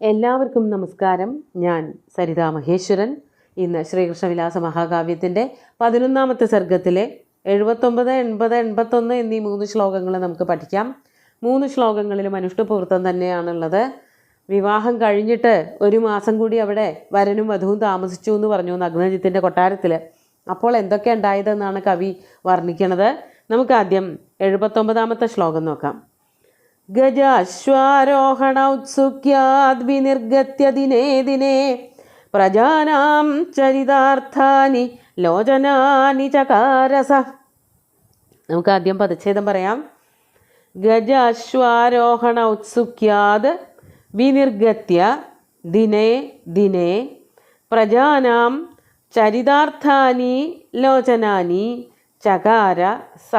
എല്ലാവർക്കും നമസ്കാരം. ഞാൻ സരിതാ മഹേശ്വരൻ. ഇന്ന് ശ്രീകൃഷ്ണവിലാസ മഹാകാവ്യത്തിൻ്റെ 11ാമത്തെ സർഗത്തിലെ 79, 80, 81 എന്നീ 3 ശ്ലോകങ്ങൾ നമുക്ക് പഠിക്കാം. 3 ശ്ലോകങ്ങളിലും അനുഷ്ഠുപൂർത്തം തന്നെയാണുള്ളത്. വിവാഹം കഴിഞ്ഞിട്ട് 1 മാസം കൂടി അവിടെ വരനും വധുവും താമസിച്ചു എന്ന് പറഞ്ഞു നഗ്നജിത്തിൻ്റെ കൊട്ടാരത്തിൽ. അപ്പോൾ എന്തൊക്കെ ഉണ്ടായതെന്നാണ് കവി വർണ്ണിക്കുന്നത്. നമുക്കാദ്യം 79ാമത്തെ ശ്ലോകം നോക്കാം. ഗജാശ്വാരോഹണൗത്സുക്യാദ് വിനിർഗത്യ ദിനേ ദിനേ പ്രജാനാം ചരിതാർത്ഥാനി ലോചനാനി ചകാരസ. നമുക്കാദ്യം പദച്ഛേദം പറയാം. ഗജാശ്വാരോഹണൗത്സുക്യാദ് വിനിർഗത്യ ദിനേ ദിനേ പ്രജാനാം ചരിതാർത്ഥാനി ലോചനാനി ചകാര സ.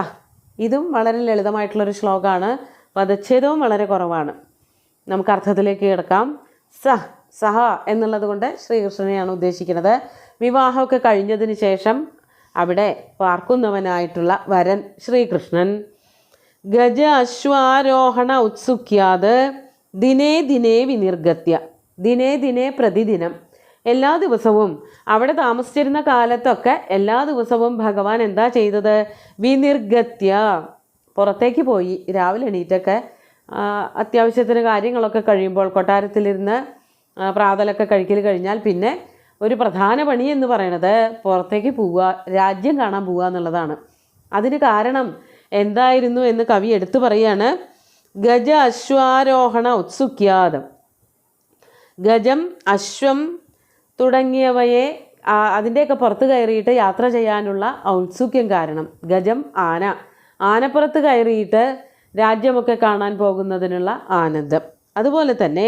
ഇതും വളരെ ലളിതമായിട്ടുള്ളൊരു ശ്ലോകമാണ്. പദച്ഛേദവും വളരെ കുറവാണ്. നമുക്ക് അർത്ഥത്തിലേക്ക് കിടക്കാം. സഹ എന്നുള്ളത് കൊണ്ട് ശ്രീകൃഷ്ണനെയാണ് ഉദ്ദേശിക്കുന്നത്. വിവാഹമൊക്കെ കഴിഞ്ഞതിന് ശേഷം അവിടെ പാർക്കുന്നവനായിട്ടുള്ള വരൻ ശ്രീകൃഷ്ണൻ. ഗജ അശ്വാരോഹണ ഉത്സുക്യാത് ദിനേ ദിനേ വിനിർഗത്യ. ദിനേ ദിനേ പ്രതിദിനം, എല്ലാ ദിവസവും അവിടെ താമസിച്ചിരുന്ന കാലത്തൊക്കെ എല്ലാ ദിവസവും ഭഗവാൻ എന്താ ചെയ്തത്? വിനിർഗത്യ, പുറത്തേക്ക് പോയി. രാവിലെ എണീറ്റൊക്കെ അത്യാവശ്യത്തിന് കാര്യങ്ങളൊക്കെ കഴിയുമ്പോൾ കൊട്ടാരത്തിലിരുന്ന് പ്രാതലൊക്കെ കഴിക്കൽ കഴിഞ്ഞാൽ പിന്നെ ഒരു പ്രധാന പണി എന്ന് പറയുന്നത് പുറത്തേക്ക് പോവുക, രാജ്യം കാണാൻ പോവുക എന്നുള്ളതാണ്. അതിന് കാരണം എന്തായിരുന്നു എന്ന് കവി എടുത്തു പറയാണ്. ഗജ അശ്വാരോഹണ ഉത്സുക്യാദം. ഗജം, അശ്വം തുടങ്ങിയവയെ അതിൻ്റെയൊക്കെ പുറത്ത് കയറിയിട്ട് യാത്ര ചെയ്യാനുള്ള ഔത്സുക്യം കാരണം. ഗജം ആന, ആനപ്പുറത്ത് കയറിയിട്ട് രാജ്യമൊക്കെ കാണാൻ പോകുന്നതിനുള്ള ആനന്ദം. അതുപോലെ തന്നെ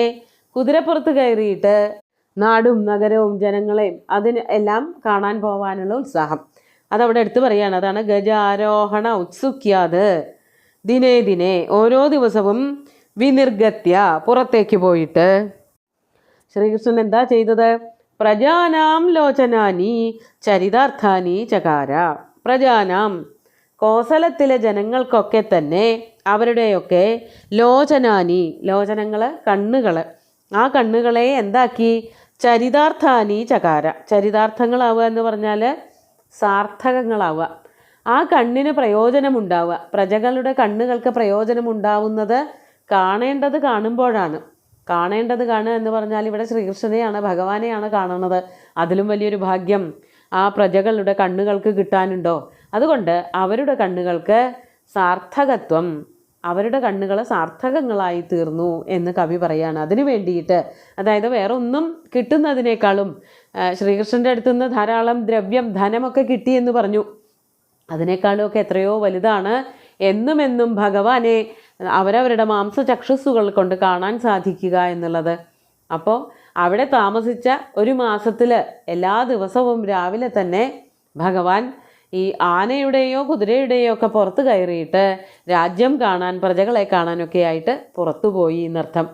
കുതിരപ്പുറത്ത് കയറിയിട്ട് നാടും നഗരവും ജനങ്ങളെയും അതിന് എല്ലാം കാണാൻ പോകാനുള്ള ഉത്സാഹം. അതവിടെ എടുത്തു പറയുകയാണ്. അതാണ് ഗജാരോഹണ ഉത്സുക്യാത് ദിനേ ദിനേ, ഓരോ ദിവസവും വിനിർഗത്യ, പുറത്തേക്ക് പോയിട്ട്. ശ്രീകൃഷ്ണൻ എന്താ ചെയ്തത്? പ്രജാനാം ലോചനാനി ചരിതാർത്ഥാനി ചകാര. പ്രജാനാം, കോസലത്തിലെ ജനങ്ങൾക്കൊക്കെ തന്നെ അവരുടെയൊക്കെ ലോചനാനി, ലോചനങ്ങൾ കണ്ണുകൾ, ആ കണ്ണുകളെ എന്താക്കി? ചരിതാർത്ഥാനി ചകാര. ചരിതാർത്ഥങ്ങളാവുക എന്ന് പറഞ്ഞാൽ സാർത്ഥകങ്ങളാവുക. ആ കണ്ണിന് പ്രയോജനമുണ്ടാവുക. പ്രജകളുടെ കണ്ണുകൾക്ക് പ്രയോജനമുണ്ടാവുന്നത് കാണേണ്ടത് കാണുമ്പോഴാണ്. കാണേണ്ടത് കാണുക എന്ന് പറഞ്ഞാൽ ഇവിടെ ശ്രീകൃഷ്ണനെയാണ്, ഭഗവാനെയാണ് കാണുന്നത്. അതിലും വലിയൊരു ഭാഗ്യം ആ പ്രജകളുടെ കണ്ണുകൾക്ക് കിട്ടാനുണ്ടോ? അതുകൊണ്ട് അവരുടെ കണ്ണുകൾക്ക് സാർത്ഥകത്വം, അവരുടെ കണ്ണുകൾ സാർത്ഥകങ്ങളായി തീർന്നു എന്ന് കവി പറയാണ്. അതിനു വേണ്ടിയിട്ട്, അതായത് വേറെ ഒന്നും കിട്ടുന്നതിനേക്കാളും ശ്രീകൃഷ്ണൻ്റെ അടുത്തു നിന്ന് ധാരാളം ദ്രവ്യം, ധനമൊക്കെ കിട്ടിയെന്ന് പറഞ്ഞു. അതിനേക്കാളുമൊക്കെ എത്രയോ വലുതാണ് എന്നുമെന്നും ഭഗവാനെ അവരവരുടെ മാംസചക്ഷുസ്സുകൾ കൊണ്ട് കാണാൻ സാധിക്കുക എന്നുള്ളത്. അപ്പോൾ അവിടെ താമസിച്ച 1 മാസത്തിൽ എല്ലാ ദിവസവും രാവിലെ തന്നെ ഭഗവാൻ ഈ ആനയുടെയോ കുതിരയുടെയോ ഒക്കെ പുറത്ത് കയറിയിട്ട് രാജ്യം കാണാൻ, പ്രജകളെ കാണാനൊക്കെ ആയിട്ട് പുറത്തു പോയി എന്നർത്ഥം.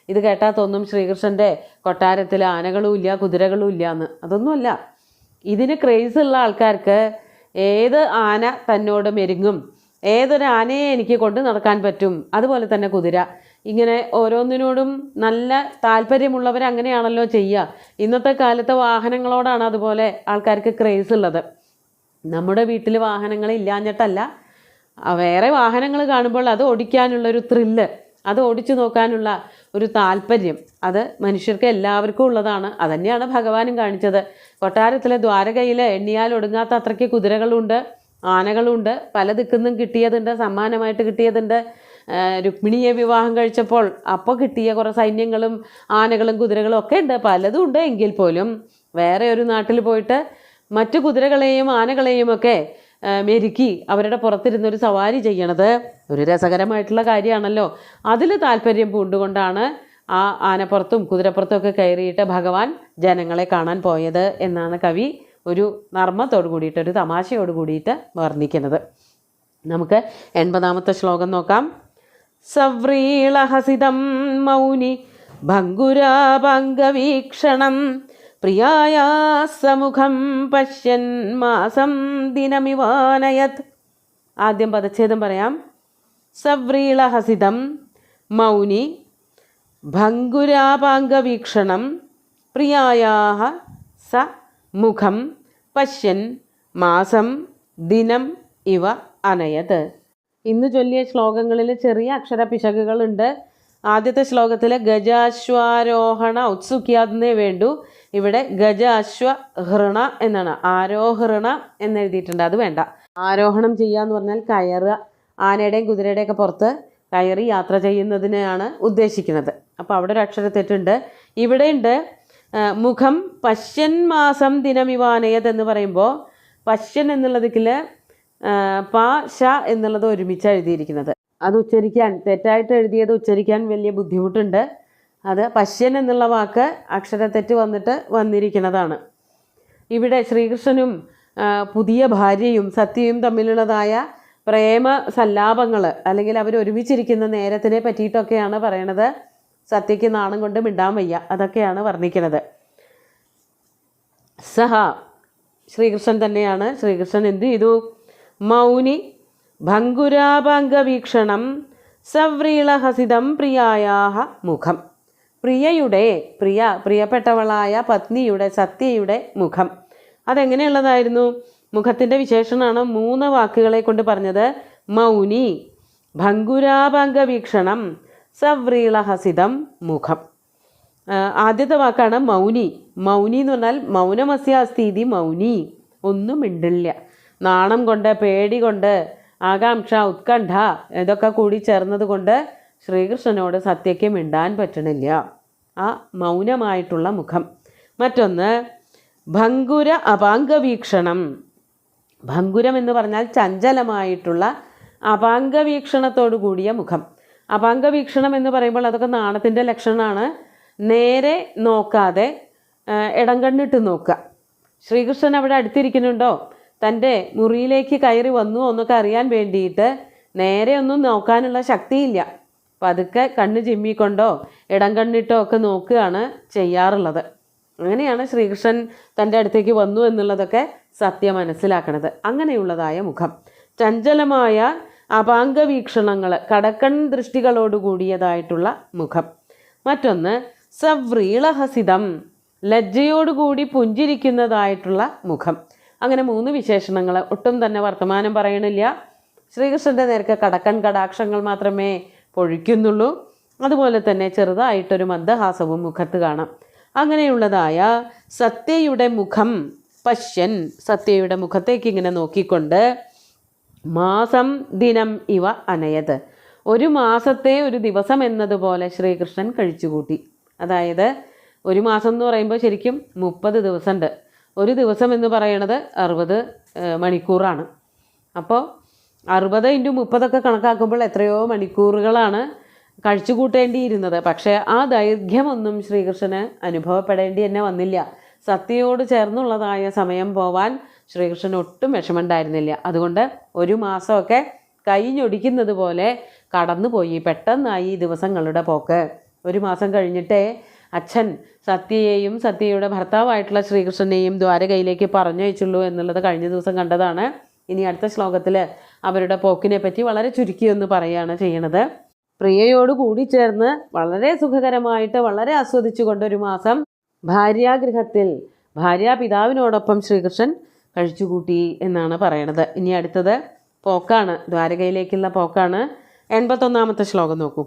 ഇത് കേട്ടാൽ തോന്നും ശ്രീകൃഷ്ണൻ്റെ കൊട്ടാരത്തിൽ ആനകളും ഇല്ല കുതിരകളും ഇല്ല എന്ന്. അതൊന്നുമല്ല. ഇതിന് ക്രേസുള്ള ആൾക്കാർക്ക് ഏത് ആന തന്നോട് മെരുങ്ങും, ഏതൊരു ആനയെ എനിക്ക് കൊണ്ട് നടക്കാൻ പറ്റും, അതുപോലെ തന്നെ കുതിര, ഇങ്ങനെ ഓരോന്നിനോടും നല്ല താല്പര്യമുള്ളവർ അങ്ങനെയാണല്ലോ ചെയ്യുക. ഇന്നത്തെ കാലത്തെ വാഹനങ്ങളോടാണ് അതുപോലെ ആൾക്കാർക്ക് ക്രേസ് ഉള്ളത്. നമ്മുടെ വീട്ടിൽ വാഹനങ്ങൾ ഇല്ലാഞ്ഞിട്ടല്ല, വേറെ വാഹനങ്ങൾ കാണുമ്പോൾ അത് ഓടിക്കാനുള്ളൊരു ത്രില്ല്, അത് ഓടിച്ചു നോക്കാനുള്ള ഒരു താല്പര്യം, അത് മനുഷ്യർക്ക് എല്ലാവർക്കും ഉള്ളതാണ്. അതുതന്നെയാണ് ഭഗവാനും കാണിച്ചത്. കൊട്ടാരത്തിലെ ദ്വാരകയിൽ എണ്ണിയാൽ ഒടുങ്ങാത്ത അത്രയ്ക്ക് കുതിരകളുണ്ട്, ആനകളുണ്ട്, പല ദിക്കുന്നും കിട്ടിയതുണ്ട്, സമ്മാനമായിട്ട് കിട്ടിയതുണ്ട്. രുക്മിണിയെ വിവാഹം കഴിച്ചപ്പോൾ അപ്പോൾ കിട്ടിയ കുറേ സൈന്യങ്ങളും ആനകളും കുതിരകളും ഒക്കെ ഉണ്ട്, പലതും ഉണ്ട്. എങ്കിൽ പോലും വേറെ ഒരു നാട്ടിൽ പോയിട്ട് മറ്റു കുതിരകളെയും ആനകളെയും ഒക്കെ മെരുക്കി അവരുടെ പുറത്തിരുന്നൊരു സവാരി ചെയ്യണത് ഒരു രസകരമായിട്ടുള്ള കാര്യമാണല്ലോ. അതിൽ താല്പര്യം പൂണ്ടുകൊണ്ടാണ് ആ ആനപ്പുറത്തും കുതിരപ്പുറത്തും ഒക്കെ കയറിയിട്ട് ഭഗവാൻ ജനങ്ങളെ കാണാൻ പോയത് എന്നാണ് കവി ഒരു നർമ്മത്തോട് കൂടിയിട്ട്, ഒരു തമാശയോട് കൂടിയിട്ട് വർണ്ണിക്കുന്നത്. നമുക്ക് 80ാമത്തെ ശ്ലോകം നോക്കാം. സവ്രീളഹസിതം മൗനി ഭംഗുരാഭംഗവീക്ഷണം പ്രിയായ സമുഖം പശ്യൻ മാസം ദിനമിവാനയത്. ആദ്യം പദച്ഛേദം പറയാം. സവ്രീളഹസിതം മൗനി ഭംഗുരാപാംഗവീക്ഷണം പ്രിയായാഹ സ മുഖം പശ്യൻ മാസം ദിനം ഇവ അനയത്. ഇന്ന് ചൊല്ലിയ ശ്ലോകങ്ങളിൽ ചെറിയ അക്ഷര പിശകുകളുണ്ട്. ആദ്യത്തെ ശ്ലോകത്തിൽ ഗജാശ്വാരോഹണ ഔത്സുക്യാന്നേ വേണ്ടു. ഇവിടെ ഗജ അശ്വ ഹൃണ എന്നാണ്, ആരോഹൃണ എന്നെഴുതിയിട്ടുണ്ട്. അത് വേണ്ട. ആരോഹണം ചെയ്യുക എന്ന് പറഞ്ഞാൽ കയറുക, ആനയുടെയും കുതിരയുടെയും ഒക്കെ പുറത്ത് കയറി യാത്ര ചെയ്യുന്നതിനെയാണ് ഉദ്ദേശിക്കുന്നത്. അപ്പോൾ അവിടെ ഒരു അക്ഷരത്തെറ്റുണ്ട്. ഇവിടെയുണ്ട് മുഖം പശ്യൻ മാസം ദിനമിവാനയത് എന്ന് പറയുമ്പോൾ പശ്യൻ എന്നുള്ളതിൽ പ ശ എന്നുള്ളത് ഒരുമിച്ച് എഴുതിയിരിക്കുന്നത്. അത് ഉച്ചരിക്കാൻ, തെറ്റായിട്ട് എഴുതിയത് ഉച്ചരിക്കാൻ വലിയ ബുദ്ധിമുട്ടുണ്ട്. അത് പശ്യൻ എന്നുള്ള വാക്ക് അക്ഷരത്തെറ്റ് വന്നിരിക്കുന്നതാണ്. ഇവിടെ ശ്രീകൃഷ്ണനും പുതിയ ഭാര്യയും സത്യയും തമ്മിലുള്ളതായ പ്രേമ സല്ലാപങ്ങൾ, അല്ലെങ്കിൽ അവർ ഒരുമിച്ചിരിക്കുന്ന നേരത്തിനെ പറ്റിയിട്ടൊക്കെയാണ് പറയണത്. സത്യയ്ക്ക് നാണം കൊണ്ട് മിണ്ടാൻ വയ്യ, അതൊക്കെയാണ് വർണ്ണിക്കുന്നത്. സഹ ശ്രീകൃഷ്ണൻ തന്നെയാണ്. ശ്രീകൃഷ്ണൻ എന്ത് ചെയ്തു? മൗനി ഭംഗുരാപാംഗവീക്ഷണം സവ്രീളഹസിതം പ്രിയായാഹ മുഖം. പ്രിയപ്പെട്ടവളായ പത്നിയുടെ സത്യയുടെ മുഖം അതെങ്ങനെയുള്ളതായിരുന്നു? മുഖത്തിൻ്റെ വിശേഷണമാണ് 3 വാക്കുകളെ കൊണ്ട് പറഞ്ഞത്. മൗനി ഭംഗുരാപാംഗവീക്ഷണം സവ്രീളഹസിതം മുഖം. ആദ്യത്തെ വാക്കാണ് മൗനി. മൗനി എന്ന് പറഞ്ഞാൽ മൗനമസ്യ അസ്ഥിതി മൗനി, ഒന്നും മിണ്ടില്ല. നാണം കൊണ്ട്, പേടി കൊണ്ട്, ആകാംക്ഷ, ഉത്കണ്ഠ ഇതൊക്കെ കൂടി ചേർന്നത് കൊണ്ട് ശ്രീകൃഷ്ണനോട് സത്യയ്ക്ക് മിണ്ടാൻ പറ്റണില്ല. ആ മൗനമായിട്ടുള്ള മുഖം. മറ്റൊന്ന് ഭംഗുര അപാംഗവീക്ഷണം. ഭംഗുരം എന്ന് പറഞ്ഞാൽ ചഞ്ചലമായിട്ടുള്ള അപാംഗവീക്ഷണത്തോടു കൂടിയ മുഖം. അപാംഗവീക്ഷണം എന്ന് പറയുമ്പോൾ അതൊക്കെ നാണത്തിൻ്റെ ലക്ഷണമാണ്. നേരെ നോക്കാതെ ഇടം കണ്ണിട്ട് നോക്കുക. ശ്രീകൃഷ്ണൻ അവിടെ അടുത്തിരിക്കുന്നുണ്ടോ, തൻ്റെ മുറിയിലേക്ക് കയറി വന്നു എന്നൊക്കെ അറിയാൻ വേണ്ടിയിട്ട് നേരെ ഒന്നും നോക്കാനുള്ള ശക്തിയില്ല. പതുക്കെ കണ്ണ് ചിമ്മിക്കൊണ്ടോ ഇടം കണ്ണിട്ടോ ഒക്കെ നോക്കുകയാണ് ചെയ്യാറുള്ളത്. അങ്ങനെയാണ് ശ്രീകൃഷ്ണൻ തൻ്റെ അടുത്തേക്ക് വന്നു എന്നുള്ളതൊക്കെ സത്യം മനസ്സിലാക്കണത്. അങ്ങനെയുള്ളതായ മുഖം, ചഞ്ചലമായ അപാംഗവീക്ഷണങ്ങൾ, കടക്കൺ ദൃഷ്ടികളോടുകൂടിയതായിട്ടുള്ള മുഖം. മറ്റൊന്ന് സവ്രീളഹസിതം, ലജ്ജയോടുകൂടി പുഞ്ചിരിക്കുന്നതായിട്ടുള്ള മുഖം. അങ്ങനെ 3 വിശേഷണങ്ങൾ. ഒട്ടും തന്നെ വർത്തമാനം പറയണില്ല. ശ്രീകൃഷ്ണൻ്റെ നേർക്ക് കടക്കൺ കടാക്ഷങ്ങൾ മാത്രമേ പൊഴിക്കുന്നുള്ളൂ. അതുപോലെ തന്നെ ചെറുതായിട്ടൊരു മന്ദഹാസവും മുഖത്ത് കാണാം. അങ്ങനെയുള്ളതായ സത്യയുടെ മുഖം പശ്യൻ, സത്യയുടെ മുഖത്തേക്ക് ഇങ്ങനെ നോക്കിക്കൊണ്ട് മാസം ദിനം ഇവ അനയത്, ഒരു മാസത്തെ ഒരു ദിവസം എന്നതുപോലെ ശ്രീകൃഷ്ണൻ കഴിച്ചുകൂട്ടി. അതായത് ഒരു മാസം എന്ന് പറയുമ്പോൾ ശരിക്കും 30 ദിവസമുണ്ട്. ഒരു ദിവസം എന്ന് പറയുന്നത് 60 മണിക്കൂറാണ്. അപ്പോൾ 60 × 30 കണക്കാക്കുമ്പോൾ എത്രയോ മണിക്കൂറുകളാണ് കഴിച്ചു കൂട്ടേണ്ടിയിരുന്നത്. പക്ഷേ ആ ദൈർഘ്യമൊന്നും ശ്രീകൃഷ്ണന് അനുഭവപ്പെടേണ്ടി തന്നെ വന്നില്ല. സത്യയോട് ചേർന്നുള്ളതായ സമയം പോവാൻ ശ്രീകൃഷ്ണൻ ഒട്ടും വിഷമമുണ്ടായിരുന്നില്ല. അതുകൊണ്ട് ഒരു മാസമൊക്കെ കൈഞ്ഞൊടിക്കുന്നത് പോലെ കടന്നുപോയി. പെട്ടെന്നായി ദിവസങ്ങളുടെ പോക്ക്. ഒരു മാസം കഴിഞ്ഞിട്ടേ അച്ഛൻ സത്യയെയും സത്യയുടെ ഭർത്താവായിട്ടുള്ള ശ്രീകൃഷ്ണനെയും ദ്വാരകയിലേക്ക് പറഞ്ഞയച്ചുള്ളൂ എന്നുള്ളത് കഴിഞ്ഞ ദിവസം കണ്ടതാണ്. ഇനി അടുത്ത ശ്ലോകത്തിൽ അവരുടെ പോക്കിനെ പറ്റി വളരെ ചുരുക്കിയൊന്ന് പറയുകയാണ് ചെയ്യണത്. പ്രിയയോട് കൂടി ചേർന്ന് വളരെ സുഖകരമായിട്ട് വളരെ ആസ്വദിച്ചുകൊണ്ടൊരു മാസം ഭാര്യാഗൃഹത്തിൽ ഭാര്യാപിതാവിനോടൊപ്പം ശ്രീകൃഷ്ണൻ കഴിച്ചുകൂട്ടി എന്നാണ് പറയണത്. ഇനി അടുത്തത് പോക്കാണ്, ദ്വാരകയിലേക്കുള്ള പോക്കാണ്. 81-ാമത്തെ ശ്ലോകം നോക്കൂ.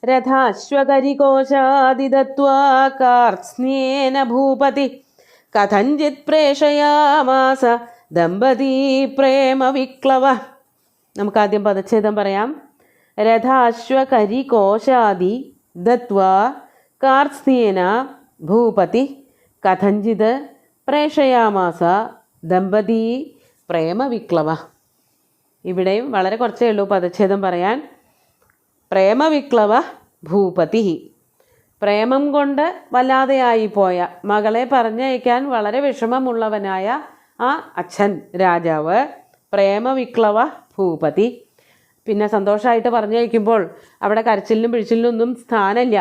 രഥാശ്വകരികോശാദിദത്വാ കാർത്സ്ന്യേന ഭൂപതി കഥഞ്ചിത് പ്രേഷയാമാസ ദമ്പതി പ്രേമ വിക്ലവ. നമുക്കാദ്യം പദച്ഛേദം പറയാം. രഥാശ്വകരികോശാദി ദത്വാ കാർത്സ്ന്യേന ഭൂപതി കഥഞ്ചിത് പ്രേഷയാമാസ ദമ്പതി പ്രേമ വിക്ലവ. ഇവിടെയും വളരെ കുറച്ചേ ഉള്ളൂ പദച്ഛേദം പറയാൻ. പ്രേമവിക്ലവ ഭൂപതി, പ്രേമം കൊണ്ട് വല്ലാതെയായിപ്പോയ, മകളെ പറഞ്ഞയക്കാൻ വളരെ വിഷമമുള്ളവനായ ആ അച്ഛൻ രാജാവ് പ്രേമവിക്ലവ ഭൂപതി. പിന്നെ സന്തോഷമായിട്ട് പറഞ്ഞയക്കുമ്പോൾ അവിടെ കരച്ചിലിനും പിഴിച്ചിലിനും ഒന്നും സ്ഥാനമില്ല.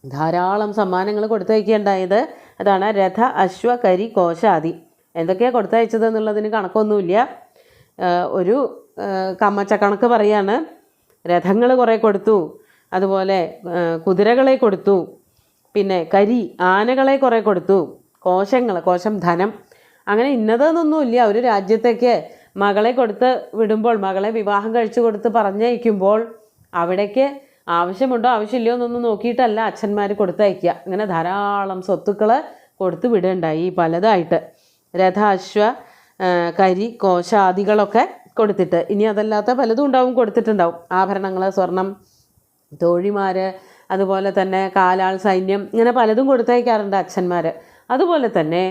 ധാരാളം സമ്മാനങ്ങൾ കൊടുത്തയക്കുകയുണ്ടായത്. അതാണ് രഥ അശ്വ കരി കോശാദി. എന്തൊക്കെയാണ് കൊടുത്തയച്ചതെന്നുള്ളതിന് കണക്കൊന്നുമില്ല. ഒരു കമ്മച്ചക്കണക്ക് പറയാണ്. രഥങ്ങൾ കുറേ കൊടുത്തു, അതുപോലെ കുതിരകളെ കൊടുത്തു, പിന്നെ കരി ആനകളെ കുറേ കൊടുത്തു, കോശം ധനം, അങ്ങനെ ഇന്നതെന്നൊന്നുമില്ല. ഒരു രാജ്യത്തേക്ക് മകളെ കൊടുത്ത് വിടുമ്പോൾ, മകളെ വിവാഹം കഴിച്ചു കൊടുത്ത് പറഞ്ഞയക്കുമ്പോൾ അവിടേക്ക് ആവശ്യമുണ്ടോ ആവശ്യമില്ലയോ എന്നൊന്നും നോക്കിയിട്ടല്ല അച്ഛന്മാർ കൊടുത്തയക്കുക. അങ്ങനെ ധാരാളം സ്വത്തുക്കൾ കൊടുത്ത് വിടുകയുണ്ടായി പലതായിട്ട്. രഥാശ്വ കരി കോശാദികളൊക്കെ കൊടുത്തിട്ട്, ഇനി അതല്ലാത്ത പലതും ഉണ്ടാവും, കൊടുത്തിട്ടുണ്ടാവും. ആഭരണങ്ങൾ, സ്വർണം, തോഴിമാർ, അതുപോലെ തന്നെ കാലാൾ സൈന്യം, ഇങ്ങനെ പലതും കൊടുത്തയക്കാറുണ്ട് അച്ഛന്മാർ. അതുപോലെ തന്നെ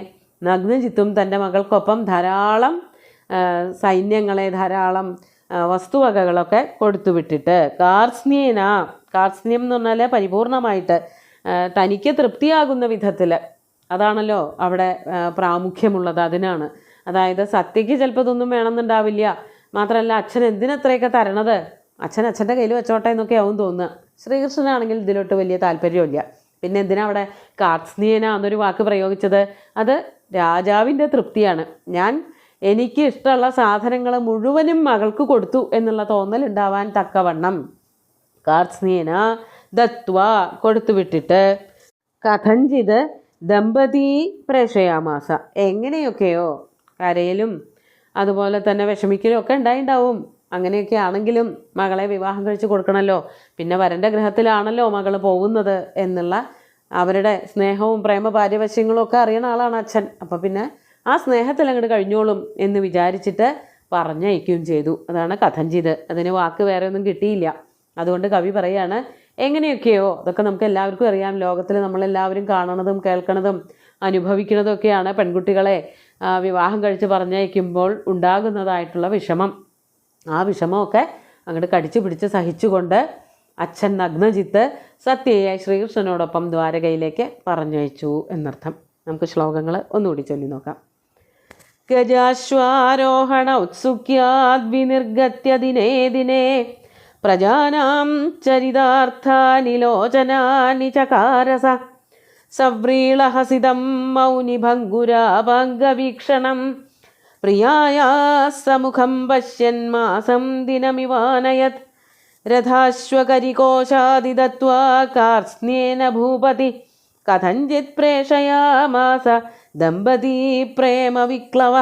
നഗ്നജിത്തും തൻ്റെ മകൾക്കൊപ്പം ധാരാളം സൈന്യങ്ങളെ, ധാരാളം വസ്തുവകകളൊക്കെ കൊടുത്തു വിട്ടിട്ട് കാർസ്ന്യം എന്ന് പറഞ്ഞാൽ പരിപൂർണമായിട്ട് തനിക്ക് തൃപ്തിയാകുന്ന വിധത്തിൽ, അതാണല്ലോ അവിടെ പ്രാമുഖ്യമുള്ളത്, അതിനാണ്. അതായത് സത്യയ്ക്ക് ചിലപ്പോൾ ഇതൊന്നും വേണമെന്നുണ്ടാവില്ല. മാത്രമല്ല അച്ഛൻ എന്തിനത്രയൊക്കെ തരണത്, അച്ഛൻ്റെ കയ്യിൽ വെച്ചോട്ടെ എന്നൊക്കെ ആവും തോന്നുക. ശ്രീകൃഷ്ണനാണെങ്കിൽ ഇതിലോട്ട് വലിയ താല്പര്യമില്ല. പിന്നെ എന്തിനാ അവിടെ കാർസ്നീയന എന്നൊരു വാക്ക് പ്രയോഗിച്ചത്? അത് രാജാവിൻ്റെ തൃപ്തിയാണ്. എനിക്ക് ഇഷ്ടമുള്ള സാധനങ്ങൾ മുഴുവനും മകൾക്ക് കൊടുത്തു എന്നുള്ള തോന്നലുണ്ടാവാൻ തക്കവണ്ണം കാർസ്നീയന ദത്വ കൊടുത്തു വിട്ടിട്ട് കഥഞ്ചിത് ദമ്പതി പ്രേഷയാമാസ, എങ്ങനെയൊക്കെയോ കരയിലും അതുപോലെ തന്നെ വിഷമിക്കലും ഒക്കെ ഉണ്ടാവും. അങ്ങനെയൊക്കെ ആണെങ്കിലും മകളെ വിവാഹം കഴിച്ച് കൊടുക്കണമല്ലോ, പിന്നെ വരൻ്റെ ഗൃഹത്തിലാണല്ലോ മകൾ പോകുന്നത് എന്നുള്ള അവരുടെ സ്നേഹവും പ്രേമ പാരവശ്യങ്ങളും ഒക്കെ അറിയണ ആളാണ് അച്ഛൻ. അപ്പോൾ പിന്നെ ആ സ്നേഹത്തിൽ അങ്ങോട്ട് കഴിഞ്ഞോളും എന്ന് വിചാരിച്ചിട്ട് പറഞ്ഞയക്കുകയും ചെയ്തു. അതാണ് കഥഞ്ചിത്. അതിന് വാക്ക് വേറെ ഒന്നും കിട്ടിയില്ല. അതുകൊണ്ട് കവി പറയാണ്, എങ്ങനെയൊക്കെയോ, അതൊക്കെ നമുക്ക് എല്ലാവർക്കും അറിയാം. ലോകത്തിൽ നമ്മളെല്ലാവരും കാണണതും കേൾക്കണതും അനുഭവിക്കുന്നതും ഒക്കെയാണ് പെൺകുട്ടികളെ വിവാഹം കഴിച്ച് പറഞ്ഞയക്കുമ്പോൾ ഉണ്ടാകുന്നതായിട്ടുള്ള വിഷമം. ആ വിഷമമൊക്കെ അങ്ങോട്ട് കടിച്ചു പിടിച്ച് സഹിച്ചുകൊണ്ട് അച്ഛൻ നഗ്നജിത്ത് സത്യയെ ശ്രീകൃഷ്ണനോടൊപ്പം ദ്വാരകയിലേക്ക് പറഞ്ഞയച്ചു എന്നർത്ഥം. നമുക്ക് ശ്ലോകങ്ങൾ ഒന്നുകൂടി ചൊല്ലി നോക്കാം. ഗജാശ്വാരോഹണ ഉത്സുക്യാദ്വിനിർഗത്യ ദിനേ ദിനേ പ്രജാനാം ചരിതാർത്ഥാനി ലോചനാനി ചകാരസ സവ്രീളഹസിതം മൗനിഭംഗുരാഭംഗവീക്ഷണം പ്രിയായാ സമുഖം പശ്യന്മാസം ദിനമിവാനയത് രഥാശ്വകരികോശാദിദത്വാ കാർസ്ന്യേന ഭൂപതി കഥഞ്ചിത് പ്രേഷയാമാസ ദമ്പതി പ്രേമവിക്ലവ.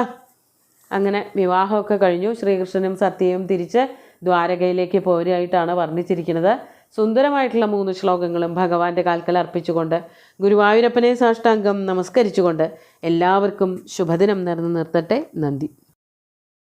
അങ്ങനെ വിവാഹമൊക്കെ കഴിഞ്ഞു. ശ്രീകൃഷ്ണനും സത്യയും തിരിച്ച് ദ്വാരകയിലേക്ക് പോരായിട്ടാണ് വർണ്ണിച്ചിരിക്കുന്നത്. സുന്ദരമായിട്ടുള്ള 3 ശ്ലോകങ്ങളും ഭഗവാന്റെ കാൽക്കൽ അർപ്പിച്ചുകൊണ്ട് ഗുരുവായൂരപ്പനെ സാഷ്ടാംഗം നമസ്കരിച്ചുകൊണ്ട് എല്ലാവർക്കും ശുഭദിനം നേർന്നു നിർത്തട്ടെ. നന്ദി.